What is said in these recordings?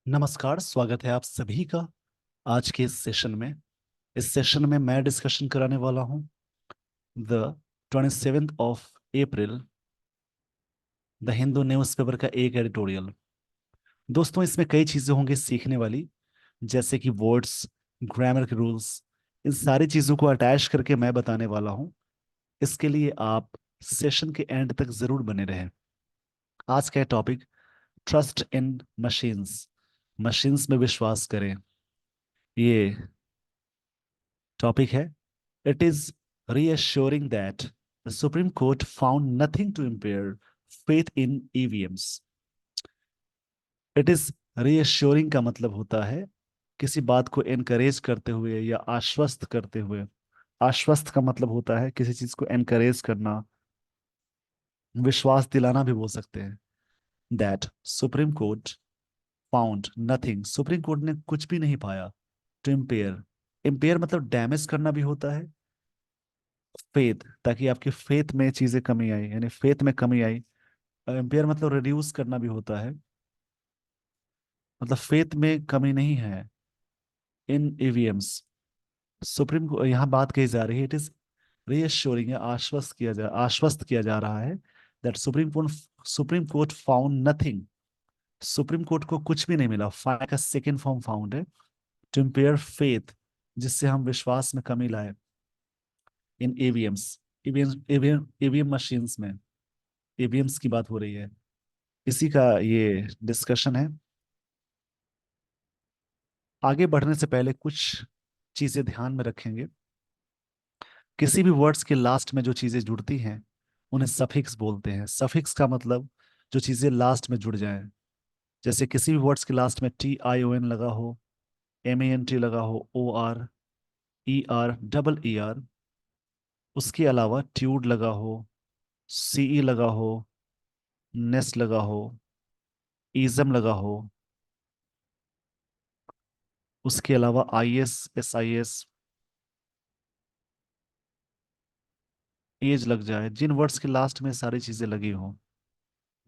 नमस्कार, स्वागत है आप सभी का आज के इस सेशन में। इस सेशन में मैं डिस्कशन कराने वाला हूं the 27th of April the Hindu newspaper का एक एडिटोरियल। दोस्तों, इसमें कई चीज़ें होंगी सीखने वाली, जैसे कि वर्ड्स, ग्रामर के रूल्स। इन सारी चीज़ों को अटैच करके मैं बताने वाला हूं। इसके लिए आप सेशन के एंड तक ज़रूर बने रहें। आज का topic, trust in machines. Machines में विश्वास करें, ये टॉपिक है। It is reassuring that the Supreme Court found nothing to impair faith in EVMs. It is reassuring का मतलब होता है किसी बात को एनकरेज करते हुए या आश्वस्त करते हुए। आश्वस्त का मतलब होता है किसी चीज को एनकरेज करना, विश्वास दिलाना भी बोल सकते हैं। That supreme court found nothing, supreme court ने कुछ भी नहीं पाया। टू इम्पेयर, इम्पेयर मतलब डैमेज करना भी होता है। फेथ, ताकि आपकी फेथ में चीजें कमी आई, यानी फेथ में कमी आई। एम्पेयर मतलब रिड्यूस करना भी होता है, मतलब फेथ में कमी नहीं है इन ईवीएम्स। सुप्रीम को यहाँ बात कही जा रही है, इट इज रीअश्योरिंग, आश्वस्त किया जा रहा है that supreme court found nothing. Supreme court को कुछ भी नहीं मिला। फाइंड का सेकेंड फॉर्म फाउंड है, टू इम्पेयर फेथ, जिससे हम विश्वास में कमी लाए इन ईवीएम्स। ईवीएम ईवीएम मशीन्स में ईवीएम्स की बात हो रही है, इसी का ये डिस्कशन है। आगे बढ़ने से पहले कुछ चीजें ध्यान में रखेंगे। किसी भी वर्ड्स के लास्ट में जो चीजें जुड़ती हैं उन्हें सफिक्स बोलते हैं। सफिक्स का मतलब जो चीजें लास्ट में जुड़ जाएं। जैसे किसी भी वर्ड्स के लास्ट में TION लगा हो, MENT लगा हो, OR, ER, डबल ER, उसके अलावा ट्यूड लगा हो, CE लगा हो, नेस लगा हो, इजम लगा हो, उसके अलावा IS, SIS, एज लग जाए, जिन वर्ड्स के लास्ट में सारी चीजें लगी हों,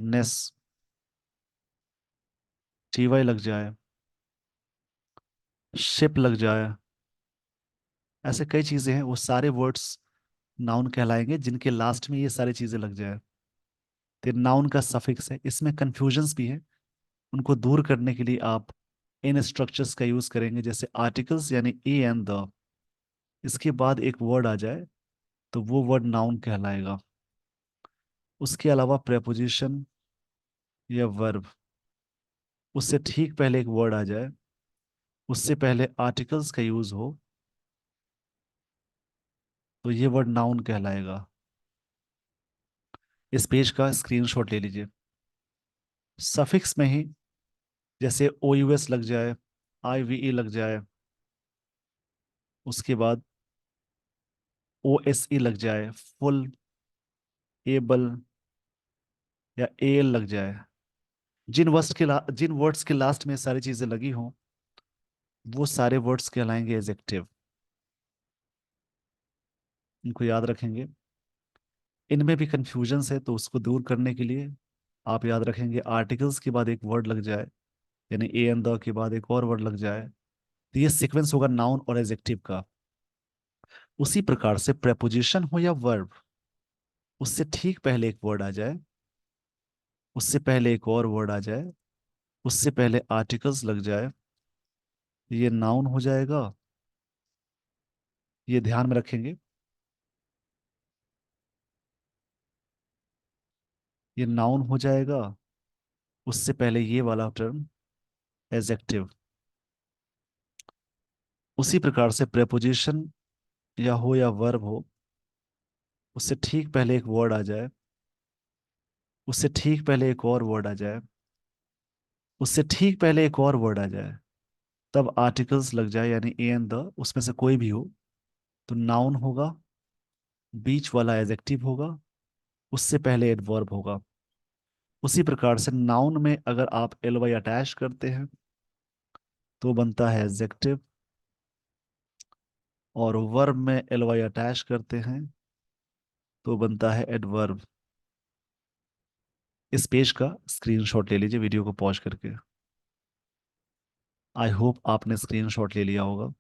नेस, TY लग जाए, शिप लग जाए, ऐसे कई चीजें हैं, वो सारे वर्ड्स नाउन कहलाएंगे जिनके लास्ट में ये सारी चीजें लग जाए। तो नाउन का सफिक्स है। इसमें कंफ्यूजन्स भी है, उनको दूर करने के लिए आप इन स्ट्रक्चर्स का यूज करेंगे, जैसे आर्टिकल्स यानी ए एंड द, इसके बाद एक वर्ड आ जाए तो वो वर्ड नाउन कहलाएगा। उसके अलावा प्रेपोजिशन या वर्ब, उससे ठीक पहले एक वर्ड आ जाए, उससे पहले आर्टिकल्स का यूज हो, तो ये वर्ड नाउन कहलाएगा। इस पेज का स्क्रीनशॉट ले लीजिए। सफिक्स में ही जैसे OUS लग जाए, IVE लग जाए, उसके बाद OSE लग जाए, फुल, एबल या AL लग जाए, जिन वर्ड्स के लास्ट में सारी चीजें लगी हों वो सारे वर्ड्स कहलाएंगे एजेक्टिव। इनको याद रखेंगे। इनमें भी कंफ्यूजन्स है तो उसको दूर करने के लिए आप याद रखेंगे, आर्टिकल्स के बाद एक वर्ड लग जाए, यानी ए एंड द के बाद एक और वर्ड लग जाए, तो ये सीक्वेंस होगा नाउन और एजेक्टिव का। उसी प्रकार से प्रेपोजिशन हो या वर्ब, उससे ठीक पहले एक वर्ड आ जाए, उससे पहले एक और वर्ड आ जाए, उससे पहले आर्टिकल्स लग जाए, ये नाउन हो जाएगा। ये ध्यान में रखेंगे, ये नाउन हो जाएगा। उससे पहले ये वाला टर्म एजेक्टिव। उसी प्रकार से प्रेपोजिशन या हो या वर्ब हो, उससे ठीक पहले एक वर्ड आ जाए, उससे ठीक पहले एक और वर्ड आ जाए, उससे ठीक पहले एक और वर्ड आ जाए, तब आर्टिकल्स लग जाए, यानी ए एंड द, उसमें से कोई भी हो तो नाउन होगा। बीच वाला एडजेक्टिव होगा, उससे पहले एडवर्ब होगा। उसी प्रकार से नाउन में अगर आप LY अटैच करते हैं तो बनता है एडजेक्टिव, और वर्ब में LY अटैच करते हैं तो बनता है एडवर्ब। इस पेज का स्क्रीनशॉट ले लीजिए वीडियो को पॉज करके। आई होप आपने स्क्रीनशॉट ले लिया होगा।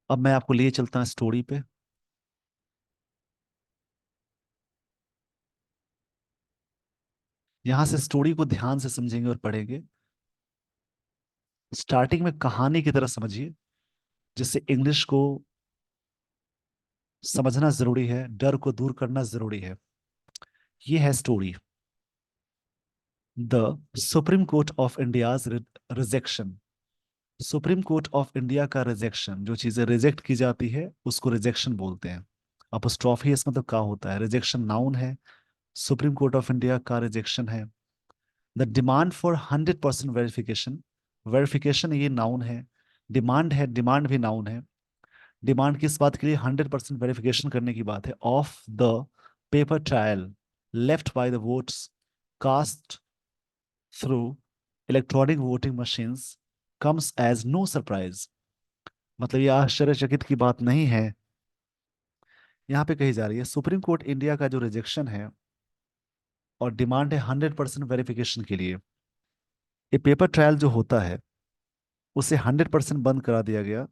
अब मैं आपको लिए चलता हूँ स्टोरी पे। यहाँ से स्टोरी को ध्यान से समझेंगे और पढ़ेंगे। स्टार्टिंग में कहानी की तरह समझिए, जिससे इंग्लिश को समझना जरूरी है, डर को दूर करना जरूरी है। ये है story. The supreme court of India's rejection. Supreme court of India का रिजेक्शन, जो चीजें रिजेक्ट की जाती है उसको रिजेक्शन बोलते हैं। अपोस्ट्रोफी इसमें मतलब क्या होता है, रिजेक्शन नाउन है, सुप्रीम कोर्ट ऑफ इंडिया का रिजेक्शन है। The demand for 100% verification. Verification ये नाउन है, डिमांड है, डिमांड भी नाउन है। डिमांड किस बात के लिए, 100% वेरिफिकेशन करने की बात है, of the paper trail left by the votes cast through electronic voting machines comes as no surprise. मतलब ये आश्चर्यचकित की बात नहीं है। यहाँ पे कही जा रही है सुप्रीम कोर्ट इंडिया का जो रिजेक्शन है और डिमांड है 100% वेरिफिकेशन के लिए, ये पेपर ट्रायल जो होता है उसे 100% बंद करा दिया गया।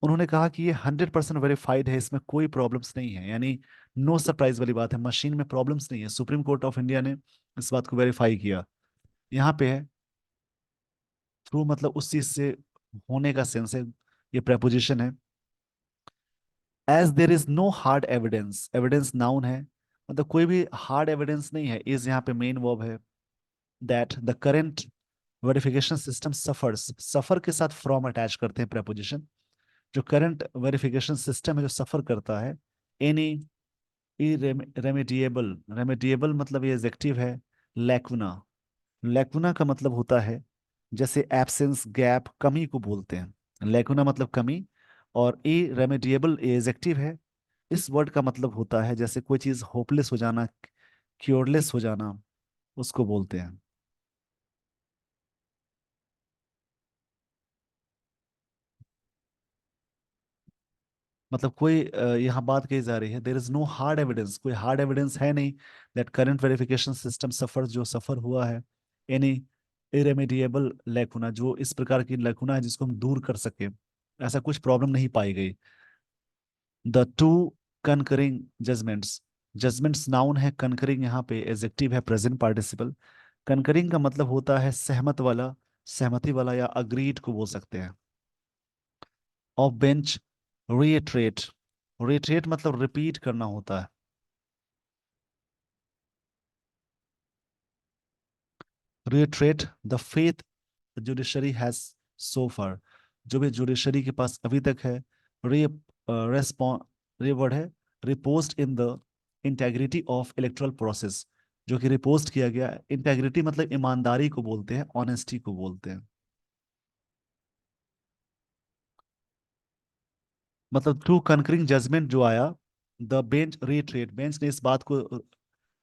उन्होंने कहा कि ये 100% वेरीफाइड है, इसमें कोई प्रॉब्लम्स नहीं है, यानी नो सरप्राइज वाली बात है, मशीन में प्रॉब्लम्स नहीं है। सुप्रीम कोर्ट ऑफ इंडिया ने इस बात को वेरीफाई किया। यहाँ पे है थ्रू, मतलब उस चीज से होने का सेंस है, ये प्रेपोजिशन है। As there is no hard evidence, evidence noun है, मतलब कोई भी हार्ड एविडेंस नहीं है, इज यहाँ पे मेन वर्ब है। That the current verification system suffers, suffer के साथ फ्रॉम अटैच करते हैं प्रेपोजिशन। जो करंट वेरिफिकेशन सिस्टम है जो सफर करता है एनी रेमेडिएबल, रेमेडिएबल मतलब ये एडजेक्टिव है, लैकुना। लैकुना का मतलब होता है जैसे एब्सेंस, गैप, कमी को बोलते हैं। लैकुना मतलब कमी, और इरेमेडिएबल एडजेक्टिव है। इस वर्ड का मतलब होता है जैसे कोई चीज होपलेस हो जाना, क्योरलेस हो जाना, उसको बोलते हैं। मतलब कोई यहाँ बात कही जा रही है, there is no hard evidence, कोई हार्ड एविडेंस है नहीं that current verification system suffer, जो सफर हुआ है एनी इरेमेडिएबल लैकुना, जो इस प्रकार की लैकुना है जिसको हम दूर कर सके, ऐसा कुछ प्रॉब्लम नहीं पाई गई। The two concurring judgments, judgments noun है, कनकरिंग यहाँ पे एडजेक्टिव है, प्रेजेंट पार्टिसिपल। कनकरिंग का मतलब होता है सहमत वाला, सहमति वाला, या अग्रीड को बोल सकते हैं। ऑफ बेंच रिट्रेट, रिट्रेट मतलब रिपीट करना होता है। Reiterate the faith judiciary has so far, जो भी जुडिशरी के पास अभी तक है। रे रेस्पॉन, रे वर्ड है, reposed in the integrity of electoral process, जो कि रिपोस्ट किया गया। इंटेग्रिटी मतलब ईमानदारी को बोलते हैं, ऑनेस्टी को बोलते हैं। मतलब थ्रू कनकरिंग जजमेंट जो आया, द बेंच रिट्रेट, बेंच ने इस बात को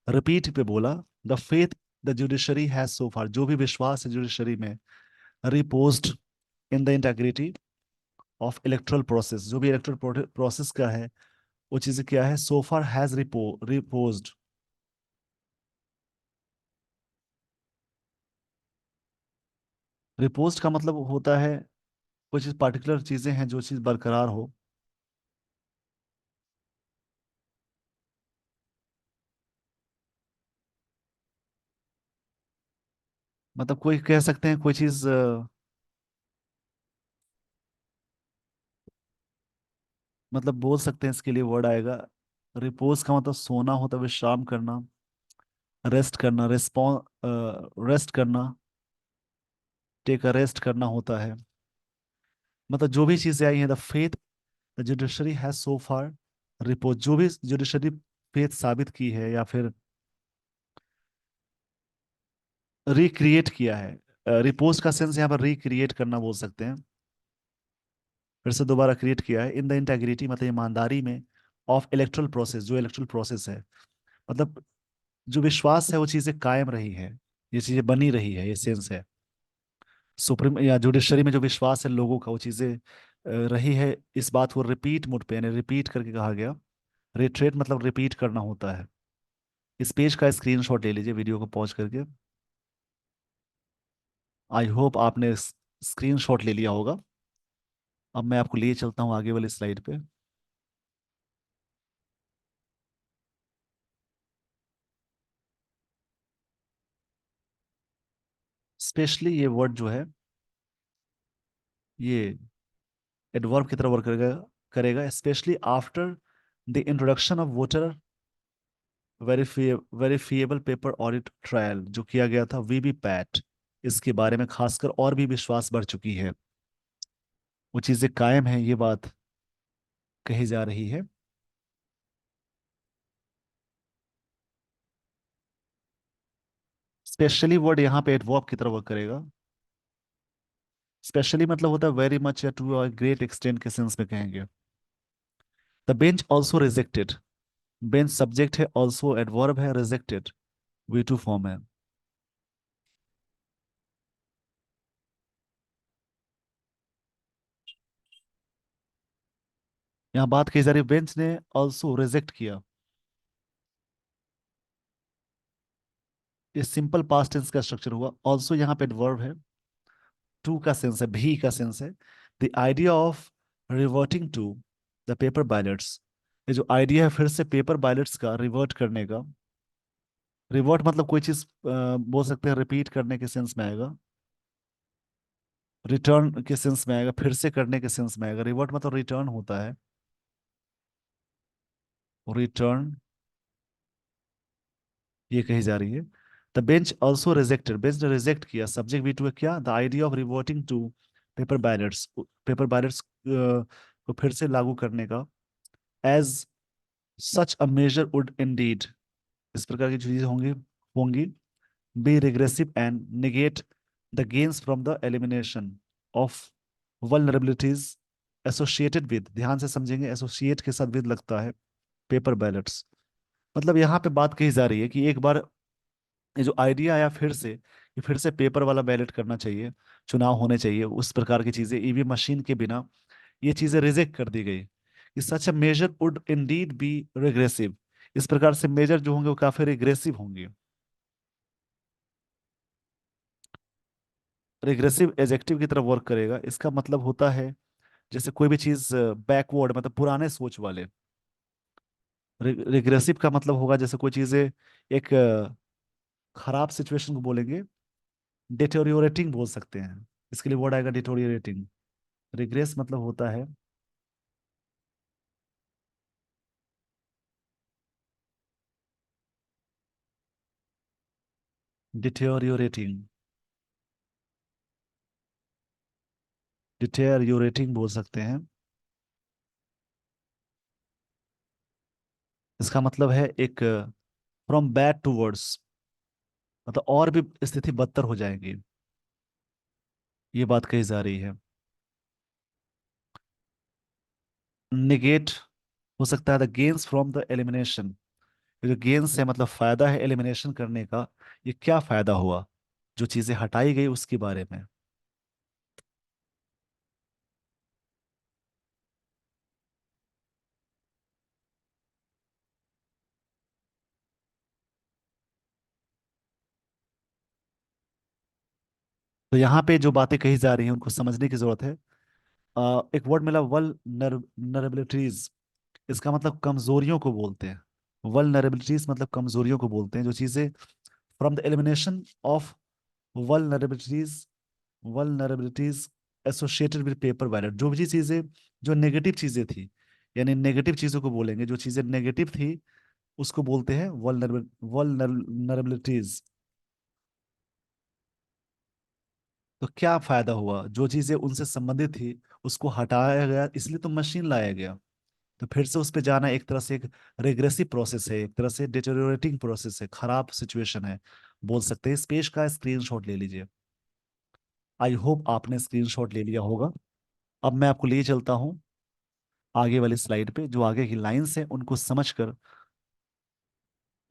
रिपीट पे बोला, the faith the judiciary has so far, जो भी विश्वास है जुडिशरी में, reposed in the integrity of electoral process, जो भी इलेक्ट्रल प्रोसेस का है वो चीज क्या है, सो फार हैज रिपोज्ड। रिपोज्ड का मतलब होता है कुछ पार्टिकुलर चीजें हैं जो चीज बरकरार हो। मतलब कोई कह सकते हैं कोई चीज मतलब बोल सकते हैं, इसके लिए वर्ड आएगा। रिपोज का मतलब सोना होता है, विश्राम करना, रेस्ट करना, रेस्ट करना, टेक अ रेस्ट करना होता है। मतलब जो भी चीजें आई हैं, the faith the judiciary has so far repose, जो भी जुडिशरी फेथ साबित की है या फिर रिक्रिएट किया है। रिपोज का सेंस यहाँ पर रिक्रिएट करना बोल सकते हैं, फिर से दोबारा क्रिएट किया है। इन द इंटेग्रिटी मतलब ईमानदारी में, ऑफ इलेक्ट्रल प्रोसेस, जो इलेक्ट्रल प्रोसेस है, मतलब जो विश्वास है वो चीजें कायम रही है, ये चीजें बनी रही है, ये सेंस है। सुप्रीम या जुडिशरी में जो विश्वास है लोगों का, वो चीजें रही है इस बात को रिपीट मोड पे, यानी रिपीट करके कहा गया। रिट्रेट मतलब रिपीट करना होता है। इस पेज का स्क्रीनशॉट ले लीजिए वीडियो को पॉज करके। आई होप आपने स्क्रीनशॉट ले लिया होगा। अब मैं आपको लिए चलता हूँ आगे वाली स्लाइड पे। स्पेशली ये वर्ड जो है, ये एडवर्ब की तरह वर्क करेगा। Specially after the introduction of voter verifiable paper audit trial, जो किया गया था वीबी पैट, इसके बारे में खासकर और भी विश्वास बढ़ चुकी है। वो चीजें कायम है, ये बात कही जा रही है। स्पेशली वर्ड यहाँ पे एडवर्ब की तरह वर्क करेगा। स्पेशली मतलब होता है वेरी मच या टू अ ग्रेट एक्सटेंट के सेंस में कहेंगे। The bench also rejected, bench subject है, ऑल्सो एडवर्ब है, रिजेक्टेड वी टू फॉर्म है। यहाँ बात कही जा रही है बेंच ने ऑल्सो रिजेक्ट किया। ये सिंपल पास्ट टेंस का स्ट्रक्चर हुआ। ऑल्सो यहाँ पे एडवर्ब है, टू का सेंस है, भी का सेंस है। The idea of reverting to the paper ballots, ये जो आइडिया है फिर से पेपर बैलेट्स का रिवर्ट करने का। रिवर्ट मतलब कोई चीज बोल सकते हैं रिपीट करने के सेंस में आएगा, रिटर्न के सेंस में आएगा, फिर से करने के सेंस में आएगा। रिवर्ट मतलब रिटर्न होता है, रिटर्न ये कही जा रही है। The bench also rejected, bench ने रिजेक्ट किया, सब्जेक्ट भी टू क्या, the idea of reverting to paper ballots, paper ballots को फिर से लागू करने का। As such a measure would indeed, इस प्रकार की चीजें होंगी होंगी be regressive and negate the gains from the elimination of vulnerabilities associated with, ध्यान से समझेंगे, एसोसिएट के साथ विद लगता है पेपर बैलेट्स। मतलब यहाँ पे बात कही जा रही है कि एक बार ये जो आइडिया आया फिर से, कि फिर से पेपर वाला बैलेट करना चाहिए, चुनाव होने चाहिए, उस प्रकार की चीजें ईवीएम मशीन के बिना, ये चीजें रिजेक्ट कर दी गई। कि such a measure would indeed be regressive, इस प्रकार से मेजर जो होंगे वो काफी रिग्रेसिव होंगे। रिग्रेसिव एजेक्टिव की तरफ वर्क करेगा, इसका मतलब होता है जैसे कोई भी चीज बैकवर्ड मतलब पुराने सोच वाले। रिग्रेसिव का मतलब होगा जैसे कोई चीजें एक खराब सिचुएशन को बोलेंगे, डिटेरियोरेटिंग बोल सकते हैं, इसके लिए वर्ड आएगा डिटेरियोरेटिंग। रिग्रेस मतलब होता है डिटेरियोरेटिंग, डिटेरियोरेटिंग बोल सकते हैं। इसका मतलब है एक फ्रॉम बैड टू वर्स, मतलब और भी स्थिति बदतर हो जाएगी, ये बात कही जा रही है। निगेट हो सकता है the gains from the elimination, ये जो गेन्स है मतलब फायदा है एलिमिनेशन करने का, ये क्या फायदा हुआ जो चीजें हटाई गई उसके बारे में। तो यहाँ पे जो बातें कही जा रही हैं उनको समझने की जरूरत है। एक वर्ड मिला वल नरेबिलिटीज, इसका मतलब कमजोरियों को बोलते हैं। वल नरेबिलिटीज मतलब कमजोरियों को बोलते हैं, जो चीजें फ्रॉम द एलिमिनेशन ऑफ वल vulnerabilities associated with paper ballot, जो भी चीजें जो नेगेटिव चीजें थी, यानी नेगेटिव चीजों को बोलेंगे, जो चीजें नेगेटिव थी उसको बोलते हैं वल्नरेबिलिटीज। तो क्या फायदा हुआ, जो चीजें उनसे संबंधित थी उसको हटाया गया, इसलिए तो मशीन लाया गया। तो फिर से उस पे जाना एक तरह से एक रिग्रेसिव प्रोसेस है, एक तरह से डिटेरियोरेटिंग प्रोसेस है, खराब सिचुएशन है बोल सकते हैं। इस पेज का स्क्रीनशॉट ले लीजिए। आई होप आपने स्क्रीनशॉट ले लिया होगा। अब मैं आपको लिए चलता हूँ आगे वाली स्लाइड पे, जो आगे की लाइंस हैं उनको समझकर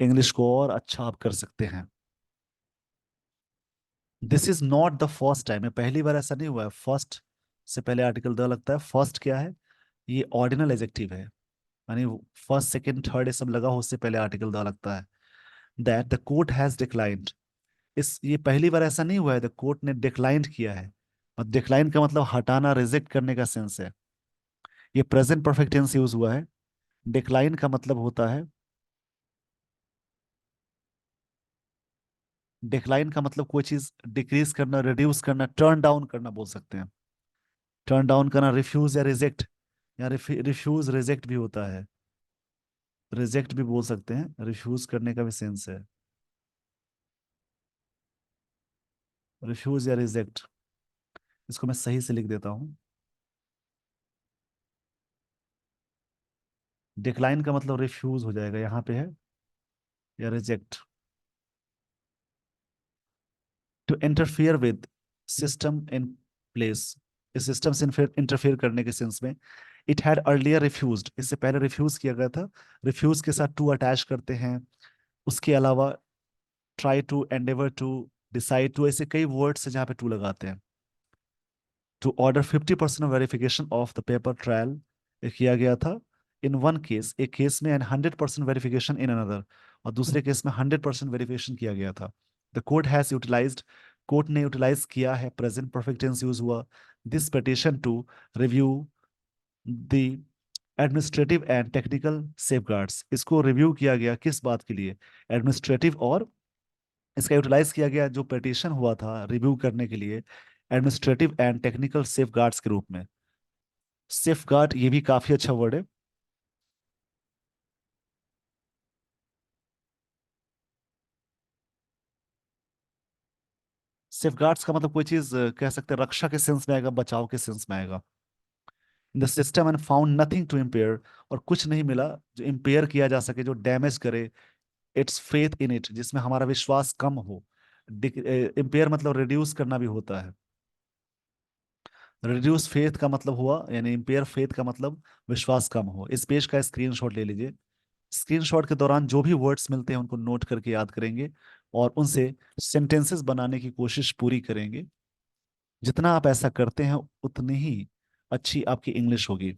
इंग्लिश को और अच्छा आप कर सकते हैं। This is not the first time, पहली बार ऐसा नहीं हुआ है। फर्स्ट से पहले आर्टिकल द लगता है। फर्स्ट क्या है, ये ऑर्डिनल एडजेक्टिव है, यानी फर्स्ट सेकंड थर्ड ये सब लगा हो उससे पहले आर्टिकल द लगता है। That the court has declined, इस ये पहली बार ऐसा नहीं हुआ है द कोर्ट ने डिक्लाइंड किया है। और डिक्लाइन का मतलब हटाना, रिजेक्ट करने का सेंस है। ये प्रेजेंट परफेक्ट टेंस यूज हुआ है। डिक्लाइन का मतलब होता है, डिक्लाइन का मतलब कोई चीज डिक्रीज करना, रिड्यूस करना, टर्न डाउन करना बोल सकते हैं। टर्न डाउन करना रिफ्यूज या रिजेक्ट, या रिफ्यूज रिजेक्ट भी होता है, रिजेक्ट भी बोल सकते हैं, रिफ्यूज करने का भी सेंस है। रिफ्यूज या रिजेक्ट, इसको मैं सही से लिख देता हूँ। डिक्लाइन का मतलब रिफ्यूज हो जाएगा, यहाँ पे है, या reject. To interfere with system in place, इस सिस्टम से इंटरफियर करने के सेंस में। इट हैड अर्लियर रिफ्यूज्ड, इससे पहले रिफ्यूज किया गया था। रिफ्यूज के साथ टू अटैच करते हैं। उसके अलावा try to, endeavour to, decide to, ऐसे कई वर्ड्स हैं जहाँ पे टू लगाते हैं। To order 50% verification of the paper trail किया गया था। इन वन केस, एक केस में, एंड 100% वेरिफिकेशन इन अनदर, और दूसरे केस में 100% वेरिफिकेशन किया गया था। The court has utilised, court ने यूटिलाइज किया है, प्रेजेंट परफेक्ट टेंस यूज हुआ। This petition to review the administrative and technical safeguards, इसको रिव्यू किया गया किस बात के लिए, एडमिनिस्ट्रेटिव, और इसका यूटिलाइज किया गया जो पिटीशन हुआ था रिव्यू करने के लिए, एडमिनिस्ट्रेटिव एंड टेक्निकल सेफगार्ड्स के रूप में। सेफगार्ड ये भी काफी अच्छा वर्ड है। सेफगार्ड्स का मतलब कोई चीज कह सकते हैं रक्षा के सेंस में आएगा, बचाव के सेंस में आएगा। The system and found nothing to impair, और कुछ नहीं मिला जो इम्पेयर किया जा सके, जो डैमेज करे इट्स फेथ इन इट, जिसमें हमारा विश्वास कम हो। इम्पेयर मतलब रिड्यूस करना भी होता है। रिड्यूस फेथ का मतलब हुआ, यानी इम्पेयर फेथ का मतलब विश्वास कम हो। इस पेज का स्क्रीनशॉट ले लीजिए। स्क्रीनशॉट के दौरान जो भी वर्ड्स मिलते हैं उनको नोट करके याद करेंगे, और उनसे सेंटेंसेस बनाने की कोशिश पूरी करेंगे। जितना आप ऐसा करते हैं उतनी ही अच्छी आपकी इंग्लिश होगी।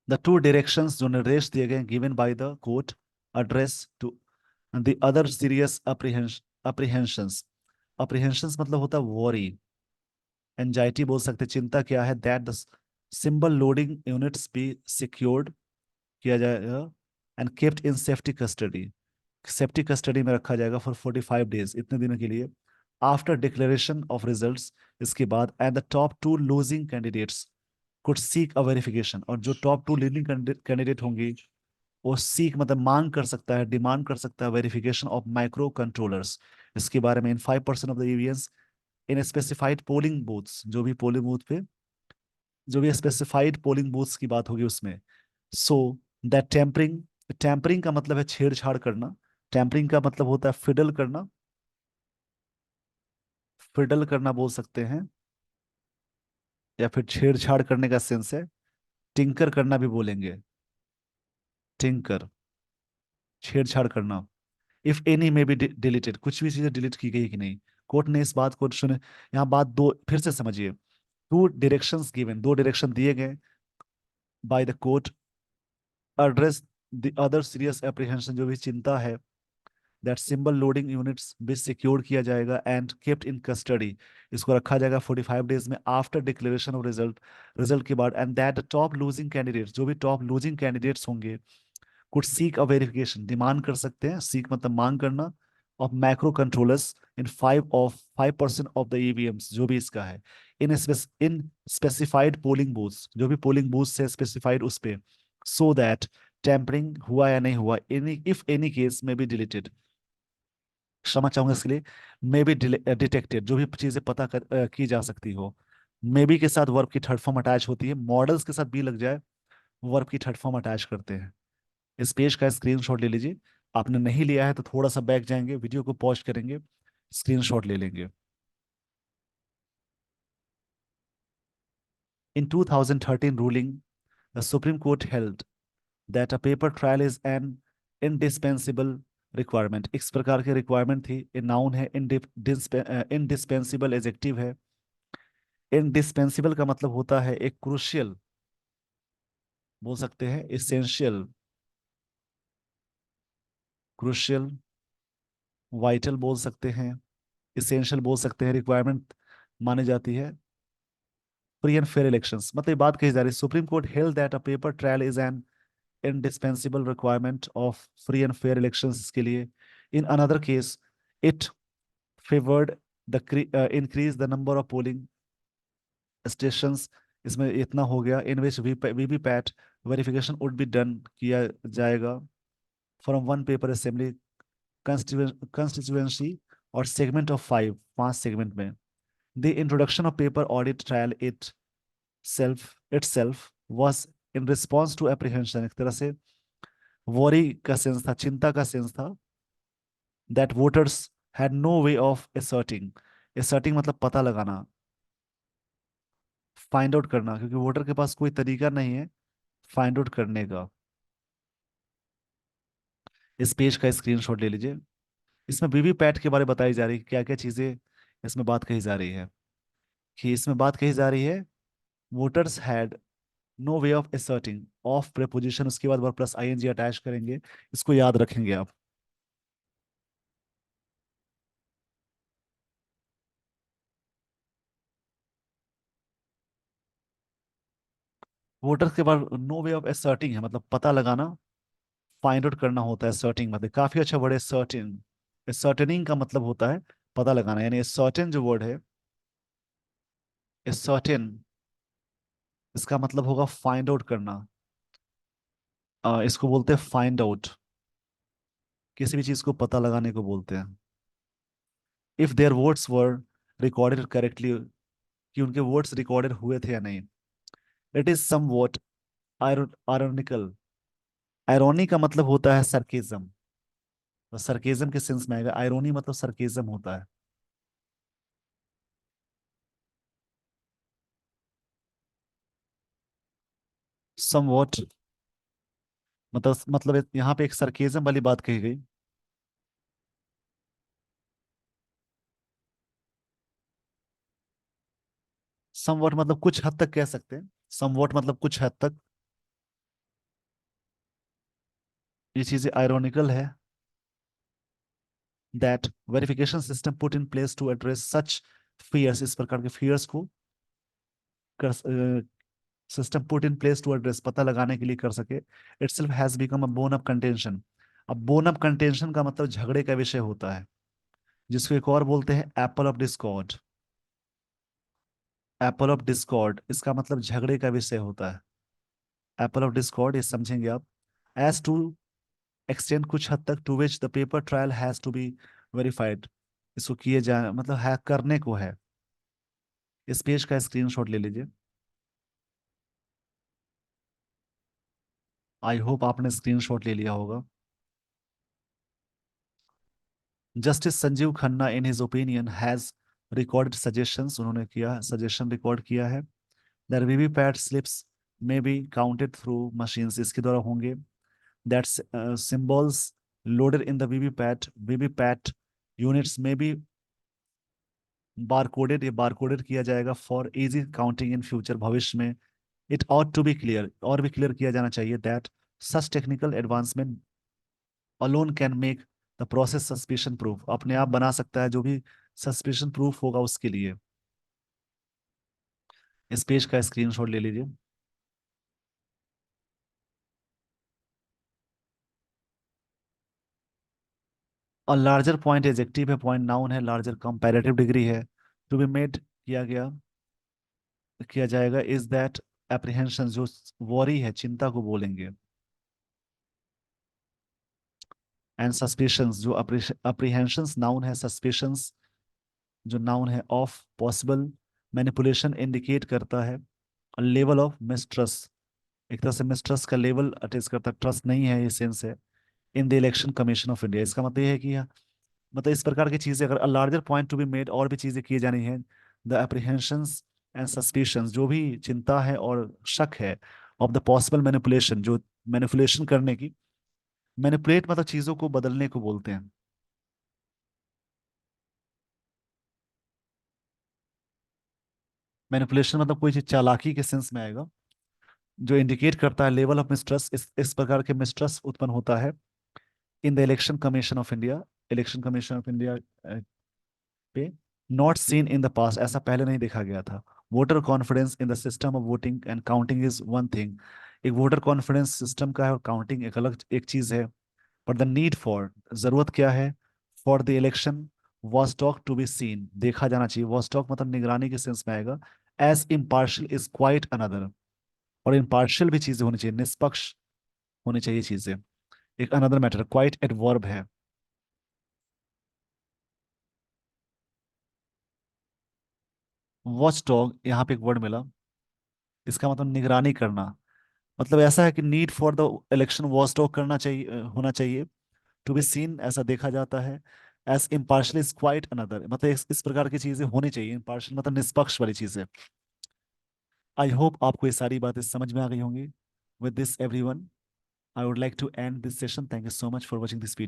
द टू डायरेक्शंस, जो निर्देश दिए गए given by the court, address to the other serious apprehensions. Apprehensions मतलब होता है वॉरी, एंजाइटी बोल सकते हैं, चिंता क्या है, that the symbol loading units B secured, किया जाएगा, and kept in safety custody, safety custody में रखा जाएगा फॉर 45 डेज, इतने दिनों के लिए। आफ्टर डिक्लेरेशन ऑफ रिजल्ट्स, इसके बाद, and the top two losing candidates could seek a verification, और जो टॉप टू लीडिंग कैंडिडेट होंगी वो सीक मतलब मांग कर सकता है, डिमांड कर सकता है वेरिफिकेशन ऑफ माइक्रो कंट्रोलर्स, इसके बारे में, in 5% of the EVMs in specified polling booths, जो भी पोलिंग बूथ पे, जो भी स्पेसिफाइड पोलिंग बूथ्स की बात होगी उसमें। सो दैट टेम्परिंग, टेम्परिंग का मतलब है छेड़छाड़ करना। टेम्परिंग का मतलब होता है फिडल करना, फिडल करना बोल सकते हैं, या फिर छेड़छाड़ करने का सेंस है। टिंकर करना भी बोलेंगे, टिंकर, छेड़छाड़ करना। इफ एनी में बी डिलीटेड, कुछ भी चीजें डिलीट की गई कि नहीं। कोर्ट ने इस बात को सुने, यहाँ बात दो फिर से समझिए। टू डायरेक्शंस गिवन, दो डायरेक्शन दिए गए bye the court, address the other serious apprehension, जो भी चिंता है, दैट सिंबल लोडिंग यूनिट्स भी सिक्योर किया जाएगा, एंड केप्ट इन कस्टडी, इसको रखा जाएगा 45 डेज में after declaration of result, result के बाद, and that top losing candidates, जो भी टॉप लूजिंग कैंडिडेट्स होंगे, could seek a verification, demand कर सकते हैं, सीक मतलब मांग करना, of macro controllers in 5% of the EVMs, जो भी इसका है, इन स्पेसिफाइड पोलिंग बूथ्स, जो भी पोलिंग बूथ है स्पेसिफाइड उस पे, सो दैट टेम्परिंग हुआ या नहीं हुआ, एनी इफ एनी केस में बी डिलीटेड, क्षमा चाहूंगा इसके लिए, मे बी डिटेक्टेड, जो भी चीजें की जा सकती हो। मे बी के साथ वर्ब की थर्ड फॉर्म अटैच होती है, मॉडल्स के साथ बी लग जाए, वर्ब की थर्ड फॉर्म अटैच करते हैं। इस पेज का स्क्रीनशॉट ले लीजिए। आपने नहीं लिया है तो थोड़ा सा बैक जाएंगे, वीडियो को पॉज करेंगे, स्क्रीनशॉट ले लेंगे। इन 2013 ruling, the Supreme Court held that a paper trial is an indispensable requirement इस प्रकार की रिक्वायरमेंट थी। ए नाउन है, इनडिस्पेंसिबल एजेक्टिव है। इनडिस्पेंसिबल का मतलब होता है एक क्रूशियल, बोल सकते हैं इसेंशियल, क्रूशियल, वाइटल बोल सकते हैं, इसेंशियल बोल सकते हैं, रिक्वायरमेंट मानी जाती है फ्री एंड फेयर इलेक्शंस। मतलब ये बात कही जा रही है, supreme court held that a paper trial is an indispensable requirement of free and fair elections के लिए। In another case, it favored the increase the number of polling stations। इसमें इतना हो गया in which VVPAT verification would be done, किया जाएगा from one paper assembly constituency और segment of 5 segment में। The introduction of paper audit trial itself was in response to apprehension, एक तरह से वॉरी का सेंस था, चिंता का सेंस था, that voters had no way of asserting। asserting मतलब पता लगाना, फाइंड आउट करना, क्योंकि वोटर के पास कोई तरीका नहीं है फाइंड आउट करने का। इस पेज का स्क्रीनशॉट ले लीजिए। इसमें वीवीपैट के बारे में बताई जा रही है, क्या क्या चीजें इसमें बात कही जा रही है। कि इसमें बात कही जा रही है voters had no way of asserting, of preposition उसके बाद वर्ब प्लस आईएनजी अटैच करेंगे, इसको याद रखेंगे आप। वोटर्स के पास नो वे ऑफ asserting है, मतलब पता लगाना, फाइंड आउट करना होता है। सर्टिंग मतलब काफी अच्छा वर्ड है सर्टिन। सर्टनिंग का मतलब होता है पता लगाना, यानी सर्टेन जो वर्ड है, सर्टेन, इसका मतलब होगा फाइंड आउट करना। इसको बोलते हैं फाइंड आउट, किसी भी चीज को पता लगाने को बोलते हैं। If their words were recorded correctly, कि उनके वर्ड्स रिकॉर्डेड हुए थे या नहीं। It is somewhat ironical. Irony का मतलब होता है सरकेजम, तो सरकेजम के सेंस में आएगा, आयरोनी मतलब सरकेजम होता है। सम वॉट मतलब यहाँ पे एक सरकेजम वाली बात कही गई। समवॉट मतलब कुछ हद तक कह सकते हैं, समवॉट मतलब कुछ हद तक। ये चीजें आयरोनिकल है that verification system put in place to address such fears, इस प्रकार के फियर्स को कर system put in place to address, पता लगाने के लिए कर सके। Itself has become a bone of contention. अब बोन ऑफ कंटेंशन का मतलब झगड़े का विषय होता है, जिसको एक और बोलते हैं Apple of Discord. Apple of Discord इसका मतलब झगड़े का विषय होता है। एप्पल ऑफ डिस्कॉर्ड ये समझेंगे आप। एज टू एक्सटेंड कुछ हद तक, to which the paper trail has to be verified, इसको किए जाए मतलब है करने को है। इस पेज का स्क्रीनशॉट ले लीजिए। आई होप आपने स्क्रीनशॉट ले लिया होगा। Justice Sanjiv Khanna in his opinion has recorded suggestions, उन्होंने किया सजेशन रिकॉर्ड किया है। That VVPAT slips may be counted through machines, इसके द्वारा होंगे। That symbols loaded in the VVPAT units may be barcoded, ये बारकोडेड किया जाएगा for easy counting in future, भविष्य में। It ought to be clear, और भी क्लियर किया जाना चाहिए, that such technical advancement alone can make the process suspicion proof, अपने आप बना सकता है जो भी सस्पिशन प्रूफ होगा उसके लिए। इस पेज का स्क्रीनशॉट ले लीजिए। और लार्जर पॉइंट एडजेक्टिव है, पॉइंट नाउन है, लार्जर कंपैरेटिव डिग्री है। टू बी मेड किया जाएगा इज दैट एप्रीहेंशन, जो वॉरी है, चिंता को बोलेंगे। एंड सस्पिशंस, जो अप्रीहेंशंस नाउन है, सस्पिशंस जो नाउन है, ऑफ पॉसिबल मैनिपुलेशन इंडिकेट करता है। लेवल ऑफ मिसट्रस्ट, एक तरह से मिसट्रस्ट का लेवल अटेस्ट करता है, ट्रस्ट नहीं है, ये सेंस है। In the election commission of India, इसका मतलब ये है कि मतलब इस प्रकार की चीजें, अगर larger point to be made, और भी चीजें की जानी है। द एप्रीहेंशंस एंड सस्पिशंस, जो भी चिंता है और शक है, ऑफ द पॉसिबल मैनिपुलेशन, जो मैनिपुलेशन करने की मैनिपुलेट मतलब चीजों को बदलने को बोलते हैं। मैनिपुलेशन मतलब कोई चीज चालाकी के सेंस में आएगा, जो इंडिकेट करता है लेवल ऑफ मिसट्रस्ट। इस प्रकार के मिसट्रस्ट उत्पन्न होता है in the election commission of India, election commission of India पे। Not seen in the past, ऐसा पहले नहीं देखा गया था। Voter confidence in the system of voting and counting is one thing. एक वोटर कॉन्फिडेंस सिस्टम का है और काउंटिंग एक अलग एक चीज है। बट द नीड फॉर, जरूरत क्या है, for the election watchdog to be seen, देखा जाना चाहिए। वॉच टॉक मतलब निगरानी के सेंस में आएगा। As impartial is quite another, और इम्पार्शियल भी चीजें होनी चाहिए, निष्पक्ष होनी चाहिए चीजें, एक अनदर मैटर। क्वाइट एडवर्ब है। वॉच डॉग, यहाँ पे एक वर्ड मिला, इसका मतलब निगरानी करना। मतलब ऐसा है कि need for the election watch dog करना चाहिए, होना चाहिए। टू बी सीन, ऐसा देखा जाता है। As impartial is quite another, मतलब इस प्रकार की चीजें होनी चाहिए। इम्पार्शियल मतलब निष्पक्ष वाली चीजें। आई होप आपको ये सारी बातें समझ में आ गई होंगी। With this everyone, I would like to end this session. Thank you so much for watching this video.